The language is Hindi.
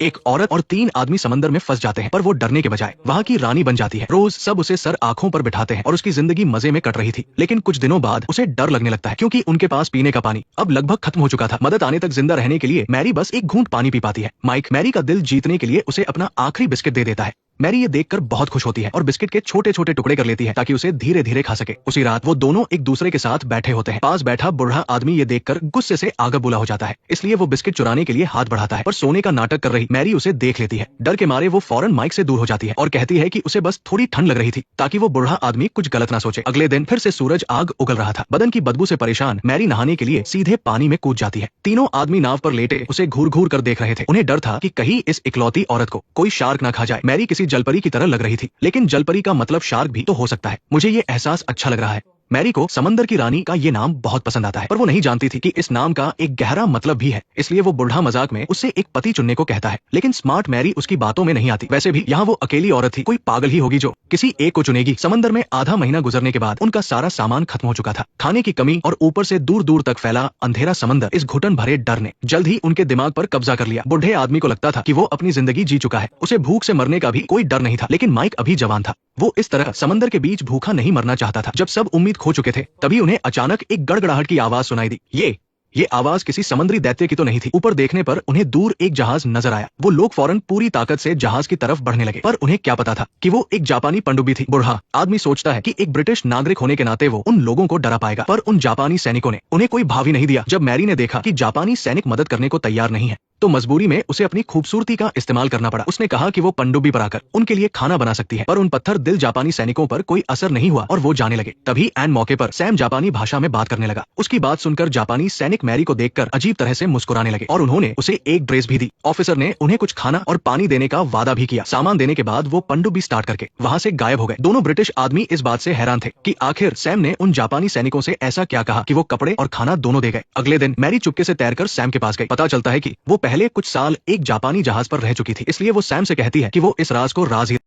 एक औरत और 3 आदमी समंदर में फंस जाते हैं, पर वो डरने के बजाय वहाँ की रानी बन जाती है। रोज सब उसे सर आंखों पर बिठाते हैं और उसकी जिंदगी मजे में कट रही थी। लेकिन कुछ दिनों बाद उसे डर लगने लगता है, क्योंकि उनके पास पीने का पानी अब लगभग खत्म हो चुका था। मदद आने तक जिंदा रहने के लिए मैरी बस एक घूंट पानी पी पाती है। माइक मैरी का दिल जीतने के लिए उसे अपना आखिरी बिस्किट दे देता है। मैरी ये देखकर बहुत खुश होती है और बिस्किट के छोटे छोटे टुकड़े कर लेती है ताकि उसे धीरे धीरे खा सके। उसी रात वो दोनों एक दूसरे के साथ बैठे होते हैं। पास बैठा बूढ़ा आदमी ये देखकर गुस्से से आगा बुला हो जाता है, इसलिए वो बिस्किट चुराने के लिए हाथ बढ़ाता है, पर सोने का नाटक कर रही मैरी उसे देख लेती है। डर के मारे वो फौरन माइक से दूर हो जाती है और कहती है कि उसे बस थोड़ी ठंड लग रही थी, ताकि वो बूढ़ा आदमी कुछ गलत ना सोचे। अगले दिन फिर से सूरज आग उगल रहा था। बदन की बदबू से परेशान मैरी नहाने के लिए सीधे पानी में कूद जाती है। तीनों आदमी नाव पर लेटे उसे घूर घूर कर देख रहे थे। उन्हें डर था कि कहीं इस इकलौती औरत को कोई शार्क ना खा जाए। मैरी किसी जलपरी की तरह लग रही थी, लेकिन जलपरी का मतलब शार्क भी तो हो सकता है। मुझे ये एहसास अच्छा लग रहा है। मैरी को समंदर की रानी का ये नाम बहुत पसंद आता है, पर वो नहीं जानती थी कि इस नाम का एक गहरा मतलब भी है। इसलिए वो बूढ़ा मजाक में उससे एक पति चुनने को कहता है, लेकिन स्मार्ट मैरी उसकी बातों में नहीं आती। वैसे भी यहाँ वो अकेली औरत थी, कोई पागल ही होगी जो किसी एक को चुनेगी। समंदर में आधा महीना गुजरने के बाद उनका सारा सामान खत्म हो चुका था। खाने की कमी और ऊपर से दूर दूर तक फैला अंधेरा समंदर, इस घुटन भरे डर ने जल्द ही उनके दिमाग पर कब्जा कर लिया। बूढ़े आदमी को लगता था कि वो अपनी जिंदगी जी चुका है, उसे भूख से मरने का भी कोई डर नहीं था। लेकिन माइक अभी जवान था, वो इस तरह समंदर के बीच भूखा नहीं मरना चाहता था। जब सब उम्मीद खो चुके थे, तभी उन्हें अचानक एक गड़गड़ाहट की आवाज सुनाई दी। ये आवाज किसी समुद्री दैत्य की तो नहीं थी। ऊपर देखने पर उन्हें दूर एक जहाज नजर आया। वो लोग फौरन पूरी ताकत से जहाज की तरफ बढ़ने लगे, पर उन्हें क्या पता था कि वो एक जापानी पनडुब्बी थी। बूढ़ा आदमी सोचता है कि एक ब्रिटिश नागरिक होने के नाते वो उन लोगों को डरा पाएगा, पर उन जापानी सैनिकों ने उन्हें कोई भाव ही नहीं दिया। जब मैरी ने देखा कि जापानी सैनिक मदद करने को तैयार नहीं है, तो मजबूरी में उसे अपनी खूबसूरती का इस्तेमाल करना पड़ा। उसने कहा कि वो पनडुब्बी पर आकर उनके लिए खाना बना सकती है, पर उन पत्थर दिल जापानी सैनिकों पर कोई असर नहीं हुआ और वो जाने लगे। तभी एन मौके पर सैम जापानी भाषा में बात करने लगा। उसकी बात सुनकर जापानी सैनिक मैरी को देखकर अजीब तरह से मुस्कुराने लगे और उन्होंने उसे एक ड्रेस भी दी। ऑफिसर ने उन्हें कुछ खाना और पानी देने का वादा भी किया। सामान देने के बाद वो पनडुब्बी स्टार्ट करके वहाँ से गायब हो गए। दोनों ब्रिटिश आदमी इस बात से हैरान थे कि आखिर सैम ने उन जापानी सैनिकों से ऐसा क्या कहा कि वो कपड़े और खाना दोनों दे गए। अगले दिन मैरी चुपके से तैरकर सैम के पास गई। पता चलता है कि वो पहले कुछ साल एक जापानी जहाज पर रह चुकी थी, इसलिए वो सैम से कहती है कि वो इस राज को राज ही